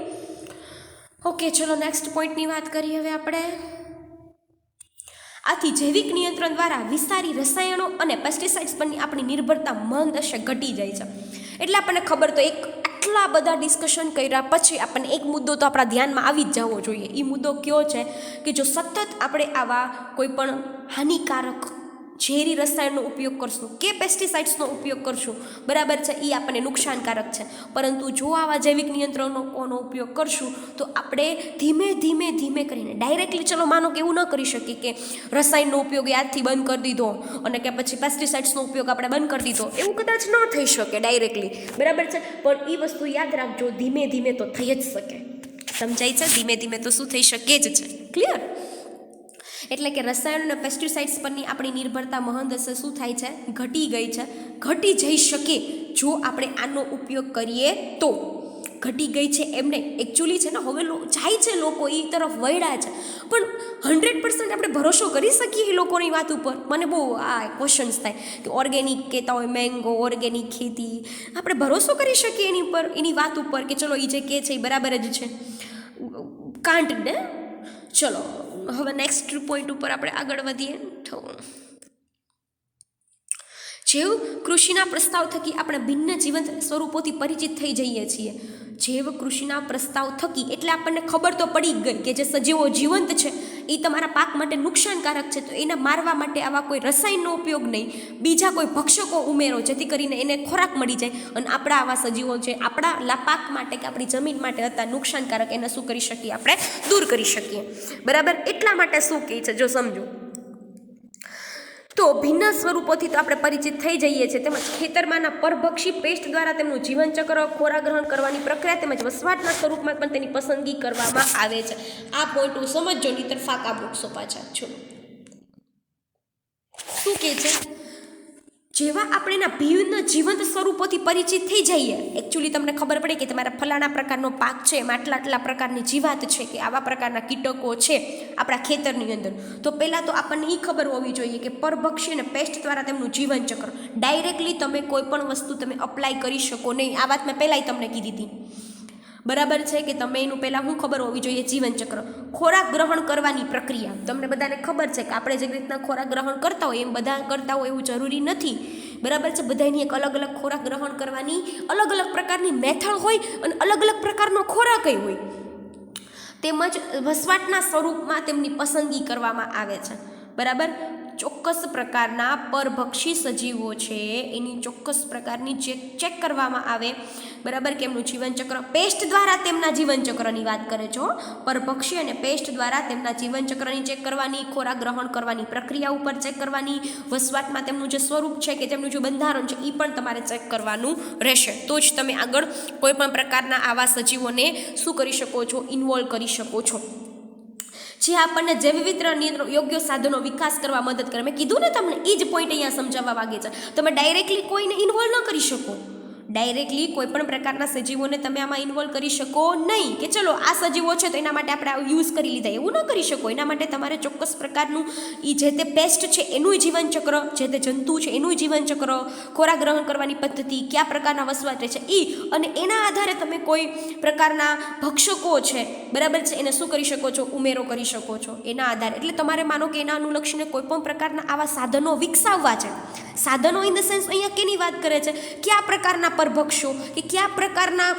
ઓકે, ચલો નેક્સ્ટ પોઈન્ટની વાત કરીએ હવે આપણે. આથી જૈવિક નિયંત્રણ દ્વારા વિષારી રસાયણો અને પેસ્ટિસાઇડ્સ પરની આપણી નિર્ભરતા મંદશે ઘટી જાય છે. એટલે આપણને ખબર, તો આટલા બધા ડિસ્કશન કર્યા પછી આપણને એક મુદ્દો તો આપણા ધ્યાનમાં આવી જ જવો જોઈએ. એ મુદ્દો કયો છે કે જો સતત આપણે આવા કોઈ પણ હાનિકારક ઝેરી રસાયણનો ઉપયોગ કરશું કે પેસ્ટિસાઇડ્સનો ઉપયોગ કરશું, બરાબર છે, એ આપણને નુકસાનકારક છે. પરંતુ જો આવા જૈવિક નિયંત્રણોનો ઉપયોગ કરશું તો આપણે ધીમે ધીમે ધીમે કરીને, ડાયરેક્ટલી ચલો માનો કે એવું ન કરી શકીએ કે રસાયણનો ઉપયોગ આજથી બંધ કરી દીધો અને કે પછી પેસ્ટિસાઇડ્સનો ઉપયોગ આપણે બંધ કરી દીધો, એવું કદાચ ન થઈ શકે ડાયરેક્ટલી, બરાબર છે. પણ એ વસ્તુ યાદ રાખજો, ધીમે ધીમે તો થઈ જ શકે. સમજાય છે? ધીમે ધીમે તો શું થઈ શકે જ છે. ક્લિયર? એટલે કે રસાયણ અને પેસ્ટિસાઇડ્સ પરની આપણી નિર્ભરતા મહદઅંશે શું થાય છે? ઘટી ગઈ છે. ઘટી જઈ શકે જો આપણે આનો ઉપયોગ કરીએ તો. ઘટી ગઈ છે એમને એકચ્યુઅલી છે ને, હવે જાય છે લોકો એ તરફ વળ્યા છે, પણ 100% આપણે ભરોસો કરી શકીએ એ લોકોની વાત ઉપર? મને બહુ આ ક્વેશ્ચન્સ થાય કે ઓર્ગેનિક કહેતા હોય, મેંગો ઓર્ગેનિક ખેતી, આપણે ભરોસો કરી શકીએ એની ઉપર, એની વાત ઉપર કે ચલો એ જે કહે છે એ બરાબર જ છે? કાંટ ને. ચલો હવે નેક્સ્ટ પોઈન્ટ ઉપર આપણે આગળ વધીએ. જૈવ કૃષિના પ્રસ્તાવ થકી આપણે ભિન્ન જીવંત સ્વરૂપોથી પરિચિત થઈ જઈએ છીએ. જૈવ કૃષિના પ્રસ્તાવ થકી એટલે આપણને ખબર તો પડી ગઈ કે જે સજીવો જીવંત છે એ તમારા પાક માટે નુકસાનકારક છે, તો એને મારવા માટે આવા કોઈ રસાયણનો ઉપયોગ નહીં, બીજા કોઈ ભક્ષકો ઉમેરો જેથી કરીને એને ખોરાક મળી જાય અને આપણા આવા સજીવો છે આપણા પાક માટે કે આપણી જમીન માટે હતા નુકસાનકારક, એને શું કરી શકીએ? આપણે દૂર કરી શકીએ, બરાબર. એટલા માટે શું કહે છે જો સમજો તો ભિન્ન સ્વરૂપોથી તો આપણે પરિચિત થઈ જઈએ છીએ, તેમજ ખેતરમાંના પરભક્ષી પેસ્ટ દ્વારા તેમનું જીવનચક્ર, ખોરાક ગ્રહણ કરવાની પ્રક્રિયા તેમજ વસવાટના સ્વરૂપમાં પણ તેની પસંદગી કરવામાં આવે છે. આ પોઈન્ટ હું સમજો, નહીંતર ફાકા બોક્સો પાછા. ચલો શું કહે છે? જેવા આપણે એના ભિન્ન જીવંત સ્વરૂપોથી પરિચિત થઈ જઈએ, એકચ્યુઅલી તમને ખબર પડે કે તમારા ફલાણા પ્રકારનો પાક છે, એમાં આટલા પ્રકારની જીવાત છે કે આવા પ્રકારના કીટકો છે આપણા ખેતરની અંદર, તો પહેલાં તો આપણને એ ખબર હોવી જોઈએ કે પરભક્ષી અને પેસ્ટ દ્વારા તેમનું જીવનચક્ર, ડાયરેક્ટલી તમે કોઈ પણ વસ્તુ તમે અપ્લાય કરી શકો નહીં. આ વાત મેં પહેલાંય તમને કીધી હતી, બરાબર છે, કે તમે એનું પહેલાં શું ખબર હોવી જોઈએ? જીવનચક્ર. ખોરાક ગ્રહણ કરવાની પ્રક્રિયા તમને બધાને ખબર છે કે આપણે જે રીતના ખોરાક ગ્રહણ કરતા હોય એમ બધા કરતા હોય એવું જરૂરી નથી, બરાબર છે. બધાની એક અલગ અલગ ખોરાક ગ્રહણ કરવાની અલગ અલગ પ્રકારની મેથડ હોય અને અલગ અલગ પ્રકારનો ખોરાકય હોય, તેમજ વસવાટના સ્વરૂપમાં તેમની પસંદગી કરવામાં આવે છે, બરાબર. ચોક્કસ પ્રકારના પરભક્ષી સજીવો છે એની ચોક્કસ પ્રકારની ચેક કરવામાં આવે, બરાબર, કે એમનું જીવનચક્ર પેસ્ટ દ્વારા તેમના જીવનચક્રની વાત કરે છે. પરભક્ષી અને પેસ્ટ દ્વારા તેમના જીવનચક્રની ચેક કરવાની, ખોરાક ગ્રહણ કરવાની પ્રક્રિયા ઉપર ચેક કરવાની, વસવાટમાં તેમનું જે સ્વરૂપ છે કે તેમનું જે બંધારણ છે એ પણ તમારે ચેક કરવાનું રહેશે. તો જ તમે આગળ કોઈ પણ પ્રકારના આવા સજીવોને શું કરી શકો છો? ઇન્વોલ્વ કરી શકો છો, જે આપણને જૈવ વિતરણ નિયંત્રણ યોગ્ય સાધનો વિકાસ કરવા મદદ કરે. મેં કીધું ને તમને, એ જ પોઈન્ટ અહીંયા સમજાવવા માંગે છે. તમે ડાયરેક્ટલી કોઈને ઇન્વોલ્વ ન કરી શકો, ડાયરેક્ટલી કોઈપણ પ્રકારના સજીવોને તમે આમાં ઇન્વોલ્વ કરી શકો નહીં કે ચલો આ સજીવો છે તો એના માટે આપણે આ યુઝ કરી લીધા, એવું ન કરી શકો. એના માટે તમારે ચોક્કસ પ્રકારનું એ જે તે પેસ્ટ છે એનું જીવનચક્ર, જે તે જંતુ છે એનું જીવનચક્ર, ખોરાક ગ્રહણ કરવાની પદ્ધતિ, કયા પ્રકારના વસવાટ છે એ, અને એના આધારે તમે કોઈ પ્રકારના ભક્ષકો છે બરાબર છે એને શું કરી શકો છો, ઉમેરો કરી શકો છો એના આધારે. એટલે તમારે માનો કે એના અનુલક્ષીને કોઈ પણ પ્રકારના આવા સાધનો વિકસાવવા છે. સાધનો ઇન ધ સેન્સ અહીંયા કેની વાત કરે છે, કયા પ્રકારના પરભક્ષો કે કયા પ્રકારના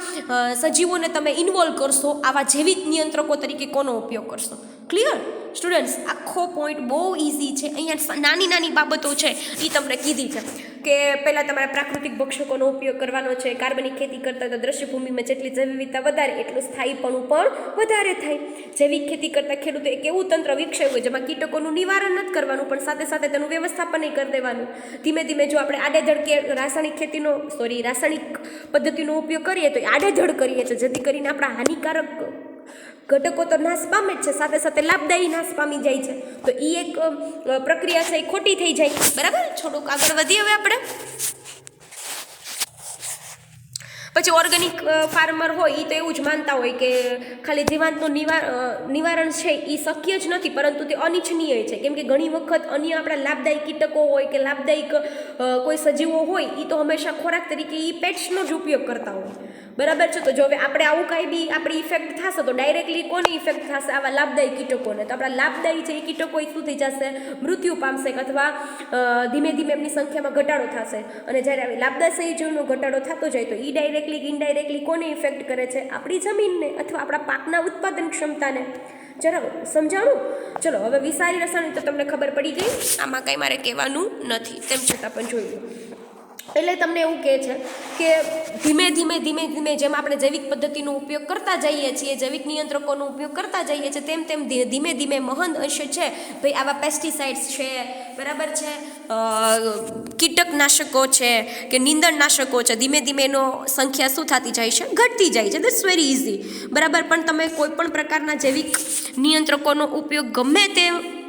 સજીવોને તમે ઇન્વોલ્વ કરશો, આવા જૈવિક નિયંત્રકો તરીકે કોનો ઉપયોગ કરશો. Clear students? આખો પોઈન્ટ બહુ ઇઝી છે. અહીંયા નાની નાની બાબતો છે એ તમને કીધી છે કે પહેલાં તમારે પ્રાકૃતિક ભક્ષકોનો ઉપયોગ કરવાનો છે. કાર્બનિક ખેતી કરતાં તો દ્રશ્યભૂમિમાં જેટલી જૈવ વિવિધતા વધારે એટલું સ્થાયીપણું પણ વધારે થાય. જૈવિક ખેતી કરતાં ખેડૂતો એક એવું તંત્ર વિકસાવ્યું હોય જેમાં કીટકોનું નિવારણ નથી કરવાનું પણ સાથે સાથે તેનું વ્યવસ્થાપન કરી દેવાનું. ધીમે ધીમે જો આપણે આડેધડ કે રાસાયણિક પદ્ધતિનો ઉપયોગ કરીએ તો આડેધડ કરીએ છીએ, જેથી કરીને આપણા હાનિકારક ઘટકો તો નાશ પામે જ છે, સાથે સાથે લાભદાયી નાશ પામી જાય છે. તો એ એક પ્રક્રિયા છે એ ખોટી થઈ જાય. બરાબર, થોડુંક આગળ વધીએ હવે આપણે. પછી ઓર્ગેનિક ફાર્મર હોય એ તો એવું જ માનતા હોય કે ખાલી જીવાંતનું નિવારણ છે એ શક્ય જ નથી, પરંતુ તે અનિચ્છનીય છે. કેમ કે ઘણી વખત અન્ય આપણા લાભદાયી કીટકો હોય કે લાભદાયક કોઈ સજીવો હોય એ તો હંમેશા ખોરાક તરીકે એ પેટ્સનો જ ઉપયોગ કરતા હોય. બરાબર છે? તો જો હવે આપણે આવું કાંઈ બી આપણી ઇફેક્ટ થશે તો ડાયરેક્ટલી કોની ઇફેક્ટ થશે? આવા લાભદાયી કીટકોને. તો આપણા લાભદાયી છે એ કીટકો શું થઈ જશે? મૃત્યુ પામશે અથવા ધીમે ધીમે એમની સંખ્યામાં ઘટાડો થશે. અને જ્યારે લાભદાયી જીવનો ઘટાડો થતો જાય તો એ ડાયરેક્ટલી ઇનડાયરેક્ટલી કોને ઇફેક્ટ કરે છે? આપણી જમીનને અથવા આપણા પાકના ઉત્પાદન ક્ષમતાને. જરા સમજાણું? ચલો હવે વિષારી રસાયણ તો તમને ખબર પડી ગઈ, આમાં કંઈ મારે કહેવાનું નથી. તેમ છતાં પણ જોયું. એટલે તમને એવું કહે છે કે ધીમે જેમ આપણે જૈવિક પદ્ધતિનો ઉપયોગ કરતા જઈએ છીએ, જૈવિક નિયંત્રકોનો ઉપયોગ કરતા જઈએ છીએ, તેમ ધીમે મહદ અંશે છે ભાઈ આવા પેસ્ટિસાઇડ્સ છે, બરાબર છે, કીટકનાશકો છે કે નીંદણનાશકો છે, ધીમે એનો સંખ્યા શું થતી જાય છે? ઘટતી જાય છે. That's very easy. બરાબર. પણ તમે કોઈ પણ પ્રકારના જૈવિક નિયંત્રકોનો ઉપયોગ ગમે તે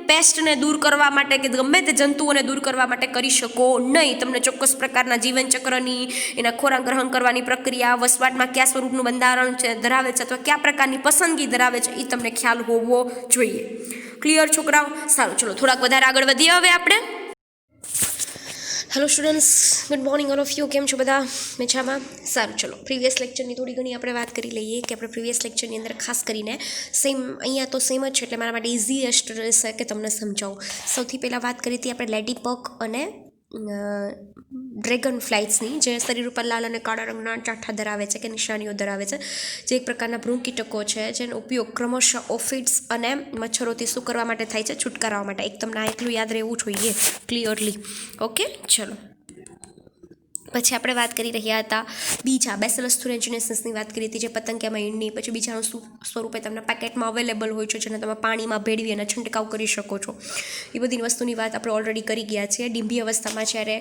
પેસ્ટને દૂર કરવા માટે કે ગમે તે જંતુઓને દૂર કરવા માટે કરી શકો નહીં. તમને ચોક્કસ પ્રકારના જીવનચક્રની, એના ખોરાક ગ્રહણ કરવાની પ્રક્રિયા, વસવાટમાં કયા સ્વરૂપનું બંધારણ છે ધરાવે છે અથવા કયા પ્રકારની પસંદગી ધરાવે છે એ તમને ખ્યાલ હોવો જોઈએ. ક્લિયર છોકરાઓ? સારું, ચલો થોડાક વધારે આગળ વધીએ હવે આપણે. Hello students, good morning all of you. કેમ છો બધા? મજામાં? સારું, ચલો પ્રીવિયસ લેક્ચરની થોડી ઘણી આપણે વાત કરી લઈએ કે આપણે પ્રીવિયસ લેક્ચરની અંદર ખાસ કરીને સેમ અહીંયા તો સેમ જ છે એટલે મારા માટે ઇઝીએસ્ટ રહેશે કે તમને સમજાવું. સૌથી પહેલાં વાત કરી હતી આપણે લેડી પગ અને ડ્રેગન ફ્લાઇટ્સની, જે શરીર ઉપર લાલ અને કાળા રંગના ચાઠા ધરાવે છે કે નિશાનીઓ ધરાવે છે, જે એક પ્રકારના ભ્રૂણકીટકો છે જેનો ઉપયોગ ક્રમશઃ ઓફિડ્સ અને મચ્છરોથી શું કરવા માટે થાય છે? છુટકારવા માટે. એક તમને આ એટલું યાદ રહેવું જોઈએ ક્લિયરલી. ઓકે, ચલો. પછી આપણે વાત કરી રહ્યા હતા બીજા બેસિલસ થુરેન્જીનેસિસની વાત કરી હતી, જે પતંગિયામાં ઈંડની. પછી બીજાનું સ્વરૂપે તમને પેકેટમાં અવેલેબલ હોય છે, જેને તમે પાણીમાં ભેળવી અને છંટકાવ કરી શકો છો. એ બધી વસ્તુની વાત આપણે ઓલરેડી કરી ગયા છીએ. ડીંભી અવસ્થામાં જ્યારે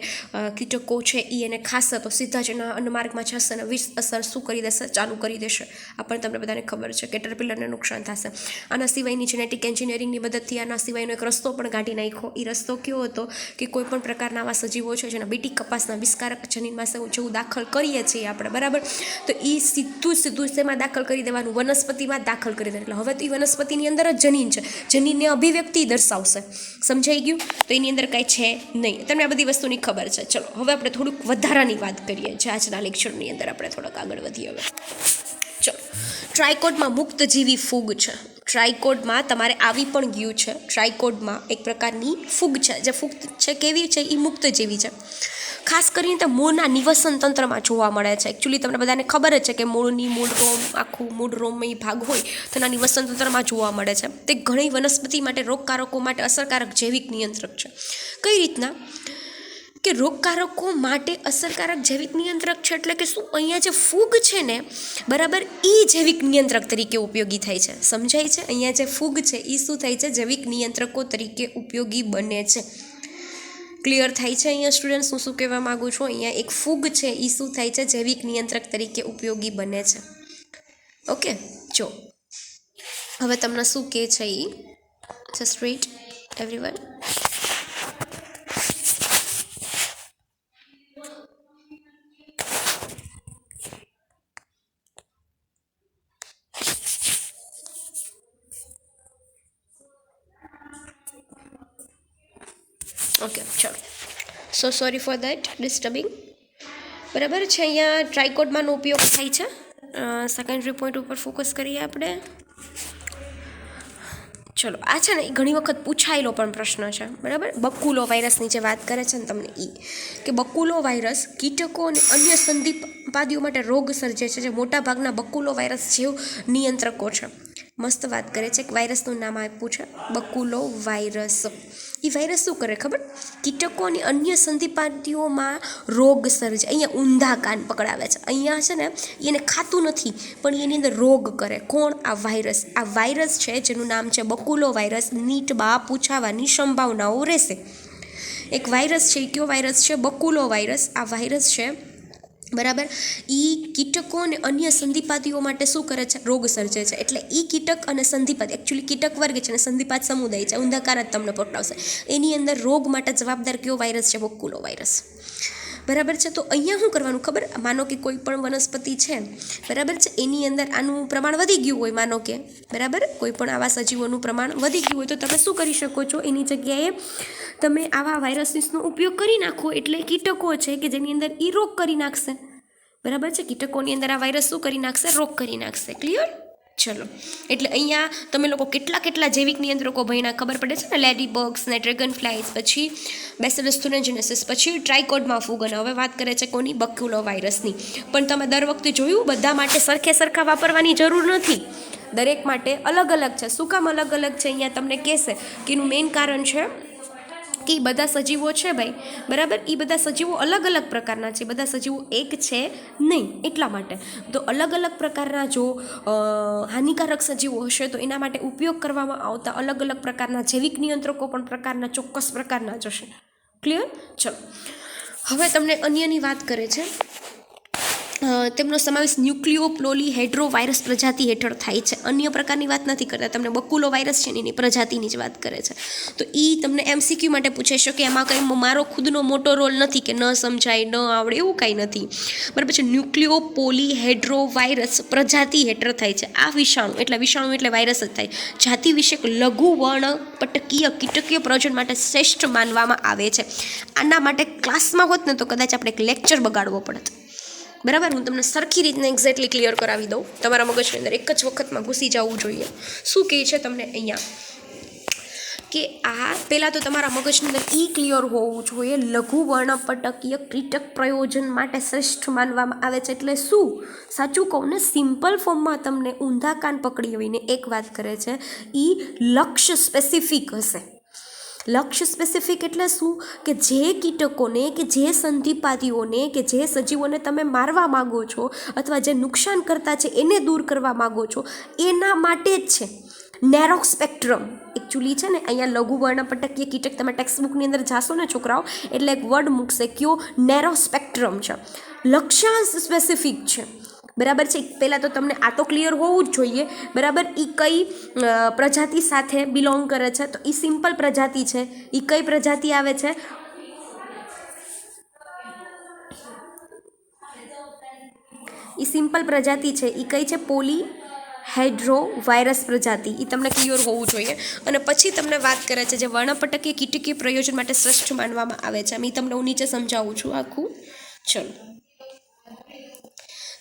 કીટકો છે એ એને ખાશે તો સીધા જ એના અન્નમાર્ગમાં જશે અને વિષ અસર શું કરી દેશે? ચાલુ કરી દેશે. આ પણ તમને બધાને ખબર છે કે કેટરપિલરને નુકસાન થશે. આના સિવાયની જેનેટિક એન્જિનિયરિંગની મદદથી આના સિવાયનો એક રસ્તો પણ કાઢી નાખ્યો. એ રસ્તો કયો હતો કે કોઈ પણ પ્રકારના આવા સજીવો છે જેના બીટી કપાસના વિસ્કારક જનીનમાં જેવું દાખલ કરીએ છીએ આપણે, બરાબર, તો એ સીધું શેમાં દાખલ કરી દેવાનું? વનસ્પતિમાં દાખલ કરી દેવાનું. એટલે હવે તો એ વનસ્પતિની અંદર જ જનીન છે, જનીનને અભિવ્યક્તિ દર્શાવશે. સમજાઈ ગયું? તો એની અંદર કાંઈ છે નહીં. તમને આ બધી વસ્તુની ખબર છે. ચલો હવે આપણે થોડુંક વધારાની વાત કરીએ જે આજના લેક્ચરની અંદર આપણે થોડાક આગળ વધીએ હવે. ચલો, ટ્રાયકોડમાં મુક્તજીવી ફૂગ છે. ટ્રાયકોડમાં તમારે આવી પણ ગયું છે. ટ્રાયકોડમાં એક પ્રકારની ફૂગ છે. જે ફૂગ છે કેવી છે? એ મુક્તજીવી છે. ખાસ કરીને તે મૂળના નિવસન તંત્રમાં જોવા મળે છે. એકચ્યુઅલી તમને બધાને ખબર જ છે કે મૂળ રોમ, આખું મૂળ રોમય ભાગ હોય તેના નિવસન તંત્રમાં જોવા મળે છે. તે ઘણી વનસ્પતિ માટે, રોગકારકો માટે અસરકારક જૈવિક નિયંત્રક છે. કઈ રીતના કે રોગકારકો માટે અસરકારક જૈવિક નિયંત્રક છે? એટલે કે શું? અહીંયા જે ફૂગ છે ને, બરાબર, એ જૈવિક નિયંત્રક તરીકે ઉપયોગી થાય છે. સમજાય છે? અહીંયા જે ફૂગ છે એ શું થાય છે? જૈવિક નિયંત્રકો તરીકે ઉપયોગી બને છે. ક્લિયર થાય છે અહીંયા સ્ટુડન્ટ્સ હું શું કહેવા માગું છું? અહીંયા એક ફૂગ છે એ શું થાય છે? જૈવિક નિયંત્રક તરીકે ઉપયોગી બને છે. ઓકે, જો હવે તમને શું કહે છે એ જસ્ટ વેઇટ એવરીવન. ઓકે ચલો, સો સોરી ફોર દેટ ડિસ્ટર્બિંગ. બરાબર છે, અહીંયા ટ્રાયકોડમાંનો ઉપયોગ થાય છે. સેકન્ડરી પોઈન્ટ ઉપર ફોકસ કરીએ આપણે. ચલો, આ છે ને એ ઘણી વખત પૂછાયેલો પણ પ્રશ્ન છે. બરાબર, બકુલો વાયરસની જે વાત કરે છે ને તમને કે બકુલો વાયરસ કીટકો અને અન્ય સંધિપાદીઓ માટે રોગ સર્જે છે, જે મોટાભાગના બકુલો વાયરસ જેવ નિયંત્રકો છે. મસ્ત વાત કરે છે. એક વાયરસનું નામ આપ્યું છે બકુલો વાયરસ. એ વાયરસ શું કરે ખબર? કીટકો અને અન્ય સંધિપાદીઓમાં રોગ સર્જે. અહીંયા ઊંધા કાન પકડાવે છે. અહીંયા છે ને એને ખાતું નથી, પણ એની અંદર રોગ કરે. કોણ? આ વાયરસ. આ વાયરસ છે જેનું નામ છે બકુલો વાયરસ. નીટમાં પૂછાવાની સંભાવનાઓ રહેશે. એક વાયરસ છે, એ કયો વાયરસ છે? બકુલો વાયરસ. આ વાયરસ છે બરાબર, એ કીટકો અને અન્ય સંધિપાદીઓ માટે શું કરે છે? રોગ સર્જે છે. એટલે એ કીટક અને સંધિપાદ, એકચ્યુઅલી કીટક વર્ગ છે અને સંધિપાદ સમુદાય છે, ઊંધાકાર જ તમને પકડાવશે. એની અંદર રોગ માટે જવાબદાર કયો વાયરસ છે? બકુલો વાયરસ. બરાબર છે. તો અહીંયા શું કરવાનું ખબર? માનો કે કોઈ પણ વનસ્પતિ છે, બરાબર છે, એની અંદર આનું પ્રમાણ વધી ગયું હોય, માનો કે બરાબર કોઈ પણ આવા સજીવોનું પ્રમાણ વધી ગયું હોય, તો તમે શું કરી શકો છો? એની જગ્યાએ તમે આવા વાયરસીસનો ઉપયોગ કરી નાખો. એટલે કીટકો છે કે જેની અંદર એ રોગ કરી નાખશે. બરાબર છે, કીટકોની અંદર આ વાયરસ શું કરી નાખશે? રોગ કરી નાખશે. ક્લિયર? ચલો, એટલે અહીંયા તમે લોકો કેટલા જૈવિક નિયંત્રકો ભણ્યા ખબર પડે છે ને? લેડી બગ્સ ને ડ્રેગન ફ્લાઇઝ, પછી બેસિલસ thuringiensis, પછી ટ્રાયકોડમાં ફૂગ. અને હવે વાત કરે છે કોની? બક્યુલો વાયરસની. પણ તમે દર વખતે જોયું, બધા માટે સરખા વાપરવાની જરૂર નથી. દરેક માટે અલગ અલગ છે. શું કામ અલગ અલગ છે? અહીંયા તમને કહેશે કે એનું મેઇન કારણ છે કે એ બધા સજીવો છે ભાઈ, બરાબર, એ બધા સજીવો અલગ અલગ પ્રકારના છે. બધા સજીવો એક છે નહીં, એટલા માટે. તો અલગ અલગ પ્રકારના જો હાનિકારક સજીવો હશે તો એના માટે ઉપયોગ કરવામાં આવતા અલગ અલગ પ્રકારના જૈવિક નિયંત્રકો પણ પ્રકારના ચોક્કસ પ્રકારના જ હશે. ક્લિયર? ચલો, હવે તમને અન્યની વાત કરે છે. તેમનો સમાવેશ ન્યુક્લિયોપ્લોલીહેડ્રો વાયરસ પ્રજાતિ હેઠળ થાય છે. અન્ય પ્રકારની વાત નથી કરતા, તમને બકુલો વાયરસ છે એની પ્રજાતિની જ વાત કરે છે. તો એ તમને એમસીક્યુ માટે પૂછાઈ શકે. એમાં કંઈ મારો ખુદનો મોટો રોલ નથી કે ન સમજાય, ન આવડે, એવું કાંઈ નથી. બરાબર છે. ન્યુક્લિયોપોલીહેડ્રો વાયરસ પ્રજાતિ હેઠળ થાય છે. આ વિષાણુ એટલે વાયરસ જ થાય. જાતિ વિશે લઘુ વર્ણપટકીય કીટકીય પ્રયોજન માટે શ્રેષ્ઠ માનવામાં આવે છે. આના માટે ક્લાસમાં હોત ને તો કદાચ આપણે એક લેક્ચર બગાડવો પડત. બરાબર, હું તમને સરખી રીતના એક્ઝેક્ટલી ક્લિયર કરાવી દઉં. તમારા મગજની અંદર એક જ વખતમાં ઘૂસી જવું જોઈએ. શું કહે છે તમને અહીંયા કે આ પહેલાં તો તમારા મગજની અંદર ક્લિયર હોવું જોઈએ. લઘુ વર્ણપટકીય કીટક પ્રયોજન માટે શ્રેષ્ઠ માનવામાં આવે છે. એટલે શું? સાચું કહું ને, સિમ્પલ ફોર્મમાં તમને ઊંધા કાન પકડી આવીને એક વાત કરે છે, એ લક્ષ્ય સ્પેસિફિક હશે. લક્ષ્ય સ્પેસિફિક એટલે શું? કે જે કીટકોને, કે જે સંધિપાદીઓને, કે જે સજીવોને તમે મારવા માગો છો અથવા જે નુકસાન કરતા છે એને દૂર કરવા માગો છો, એના માટે જ છે. નેરો સ્પેક્ટ્રમ એકચ્યુઅલી છે ને, અહીંયા લઘુ વર્ણપટકીય કીટક, તમે ટેક્સ્ટબુકની અંદર જાશો ને છોકરાઓ, એટલે એક વર્ડ મૂકશે કયો? નેરો સ્પેક્ટ્રમ છે. લક્ષ્યાંશ સ્પેસિફિક છે. બરાબર છે. પહેલાં તો તમને આ તો ક્લિયર હોવું જ જોઈએ. બરાબર, એ કઈ પ્રજાતિ સાથે બિલોંગ કરે છે? તો એ સિમ્પલ પ્રજાતિ છે. એ કઈ પ્રજાતિ આવે છે? એ સિમ્પલ પ્રજાતિ છે. એ કઈ છે? પોલીહેડ્રો વાયરસ પ્રજાતિ. એ તમને ક્લિયર હોવું જોઈએ. અને પછી તમને વાત કરે છે જે વર્ણપટકીય કીટકીય પ્રયોજન માટે શ્રેષ્ઠ માનવામાં આવે છે. એ તમને હું નીચે સમજાવું છું આખું. ચલો,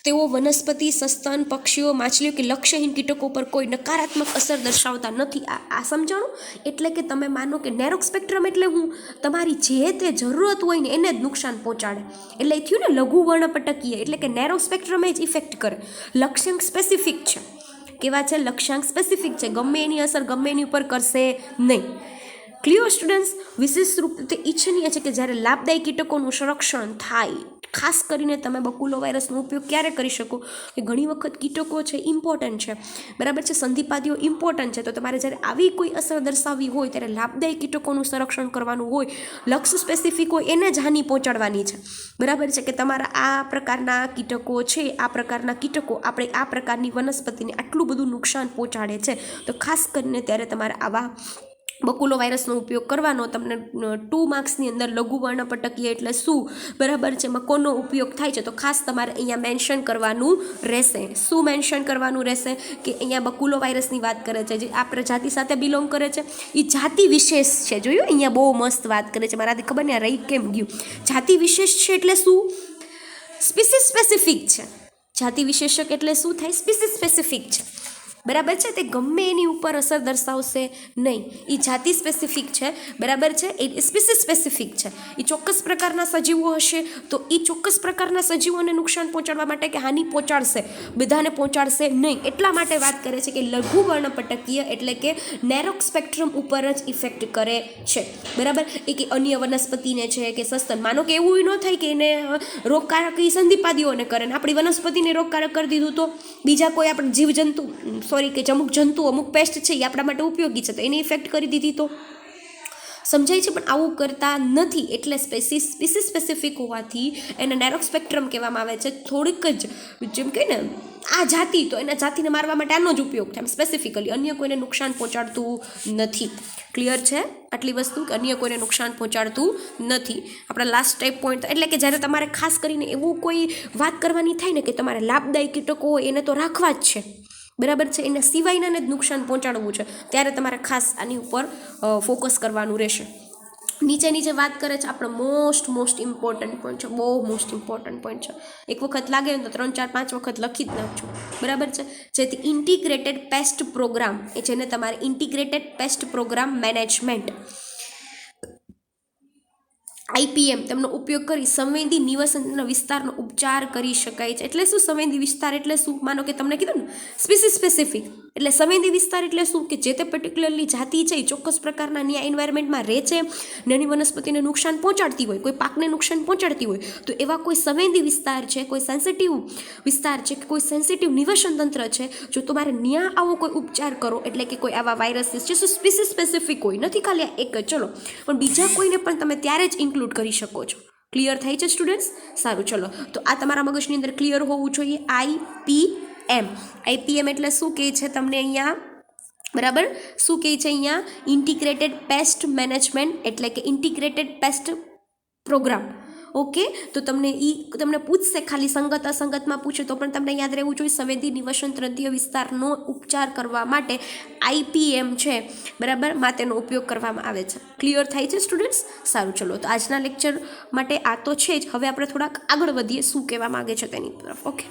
તેઓ વનસ્પતિ, સસ્તન, પક્ષીઓ, માછલીઓ કે લક્ષ્યહીન કીટકો પર કોઈ નકારાત્મક અસર દર્શાવતા નથી. આ સમજાણું? એટલે કે તમે માનો કે નેરો સ્પેક્ટ્રમ એટલે હું તમારી જે તે જરૂરત હોય ને એને જ નુકસાન પહોંચાડે. એટલે એ થયું ને લઘુ વર્ણપટકીય, એટલે કે નેરો સ્પેક્ટ્રમ જ ઇફેક્ટ કરે. લક્ષ્યાંક સ્પેસિફિક છે. કેવા છે? લક્ષ્યાંક સ્પેસિફિક છે. ગમે એની અસર ગમે એની ઉપર કરશે નહીં. Clear students? વિશેષ રૂપે ઈચ્છનીય છે કે જ્યારે લાભદાયી કીટકોનું સંરક્ષણ થાય. ખાસ કરીને તમે બકુલો વાયરસનો ઉપયોગ ક્યારે કરી શકો? કે ઘણી વખત કીટકો છે ઇમ્પોર્ટન્ટ છે, બરાબર છે, સંધિપાદીઓ ઇમ્પોર્ટન્ટ છે. તો તમારે જ્યારે આવી કોઈ અસર દર્શાવવી હોય ત્યારે લાભદાયી કીટકોનું સંરક્ષણ કરવાનું હોય, લક્ષ્ય સ્પેસિફિક હોય, એને જ હાનિ પહોંચાડવાની છે. બરાબર છે, કે તમારા આ પ્રકારના કીટકો છે, આ પ્રકારના કીટકો આપણે આ પ્રકારની વનસ્પતિને આટલું બધું નુકસાન પહોંચાડે છે. તો ખાસ કરીને ત્યારે તમારે આવા બકુલો વાયરસનો ઉપયોગ કરવાનો. તમને 2 માર્ક્સની અંદર લઘુ વર્ણપટકીય એટલે શું, બરાબર છે, એમાં કોનો ઉપયોગ થાય છે, તો ખાસ તમારે અહીંયા મેન્શન કરવાનું રહેશે. શું મેન્શન કરવાનું રહેશે કે અહીંયા બકુલો વાયરસની વાત કરે છે, જે આ પ્રજાતિ સાથે બિલોંગ કરે છે, એ જાતિ વિશેષ છે. જોયું, અહીંયા બહુ મસ્ત વાત કરે છે, મારાથી ખબર નહીં આ રહી કેમ ગયું. જાતિ વિશેષ છે એટલે શું, સ્પીસીસ સ્પેસિફિક છે. જાતિ વિશેષક એટલે શું થાય, સ્પીસીસ સ્પેસિફિક છે, બરાબર છે. તે ગમે એની ઉપર અસર દર્શાવશે નહીં, એ જાતિ સ્પેસિફિક છે, બરાબર છે, એ સ્પીસીસ સ્પેસિફિક છે. એ ચોક્કસ પ્રકારના સજીવો હશે તો એ ચોક્કસ પ્રકારના સજીવોને નુકસાન પહોંચાડવા માટે કે હાનિ પહોંચાડશે, બધાને પહોંચાડશે નહીં. એટલા માટે વાત કરે છે કે લઘુ વર્ણપટકીય એટલે કે નેરો સ્પેક્ટ્રમ ઉપર જ ઇફેક્ટ કરે છે, બરાબર. એ કે અન્ય વનસ્પતિને છે કે સસ્તન, માનો કે એવું ન થાય કે એને રોગકારક એ સંધિપાદીઓને કરે ને આપણી વનસ્પતિને રોગકારક કરી દીધું તો બીજા કોઈ આપણે જીવજંતુ કે અમુક જંતુ અમુક પેસ્ટ છે એ આપણા માટે ઉપયોગી છે તો એને ઇફેક્ટ કરી દીધી તો સમજાય છે. પણ આવું કરતા નથી, એટલે સ્પીસીસ સ્પેસિફિક હોવાથી એને નેરો સ્પેક્ટ્રમ કહેવામાં આવે છે. થોડીક જ જેમ કે ને આ જાતિ, તો એના જાતિને મારવા માટે આનો જ ઉપયોગ થાય સ્પેસિફિકલી, અન્ય કોઈને નુકસાન પહોંચાડતું નથી. ક્લિયર છે આટલી વસ્તુ, કે અન્ય કોઈને નુકસાન પહોંચાડતું નથી. આપણા લાસ્ટ ટાઈપ પોઈન્ટ એટલે કે જ્યારે તમારે ખાસ કરીને એવું કોઈ વાત કરવાની થાય ને કે તમારે લાભદાયી કીટકો હોય એને તો રાખવા જ છે, બરાબર છે, એના સિવાયનાને જ નુકસાન પહોંચાડવું છે, ત્યારે તમારે ખાસ આની ઉપર ફોકસ કરવાનું રહેશે. નીચેની જે વાત કરે છે આપણો મોસ્ટ ઇમ્પોર્ટન્ટ પોઈન્ટ છે, બહુ મોસ્ટ ઇમ્પોર્ટન્ટ પોઈન્ટ છે. એક વખત લાગે ને તો 3, 4, 5 વખત લખી જ નાખજો, બરાબર છે. જેથી ઇન્ટિગ્રેટેડ પેસ્ટ પ્રોગ્રામ, એ જેને તમારે integrated pest program management IPM તેમનો ઉપયોગ કરી સંવેદી નિવસનના વિસ્તારનો ઉપચાર કરી શકાય છે. એટલે શું સંવેદી વિસ્તાર એટલે શું, માનો કે તમને કીધું ને સ્પીસીસ સ્પેસિફિક, એટલે સંવેદી વિસ્તાર એટલે શું કે જે તે પર્ટિક્યુલરલી જાતિ છે એ ચોક્કસ પ્રકારના ન્યા એન્વાયરમેન્ટમાં રહે છે, નાની વનસ્પતિને નુકસાન પહોંચાડતી હોય, કોઈ પાકને નુકસાન પહોંચાડતી હોય, તો એવા કોઈ સંવેદી વિસ્તાર છે, કોઈ સેન્સિટિવ વિસ્તાર છે કે કોઈ સેન્સિટિવ નિવસન તંત્ર છે, જો તમારે ન્યા આવો કોઈ ઉપચાર કરો, એટલે કે કોઈ આવા વાયરસીસ જે સ્પીસીસ સ્પેસિફિક હોય, નથી ખાલી આ એક જ, ચલો પણ બીજા કોઈને પણ તમે ત્યારે જ ઇન્ક્લુડ કરી શકો છો. ક્લિયર થાય છે સ્ટુડન્ટ્સ? સારું, ચલો તો આ તમારા મગજની અંદર ક્લિયર હોવું જોઈએ. IPM એટલે શું કહે છે તમને અહીંયા, બરાબર, શું કહે છે અહીંયા, ઇન્ટિગ્રેટેડ પેસ્ટ મેનેજમેન્ટ એટલે કે ઇન્ટિગ્રેટેડ પેસ્ટ પ્રોગ્રામ. ઓકે, તો તમને પૂછશે, ખાલી સંગત અસંગતમાં પૂછે તો પણ તમને યાદ રહેવું જોઈએ, સંવેદી નિવસન તંત્રીય વિસ્તારનો ઉપચાર કરવા માટે IPM છે, બરાબર, માં તેનો ઉપયોગ કરવામાં આવે છે. ક્લિયર થાય છે સ્ટુડન્ટ્સ? સારું, ચલો તો આજના લેક્ચર માટે આ તો છે જ. હવે આપણે થોડાક આગળ વધીએ, શું કહેવા માગે છે તેની તરફ. ઓકે.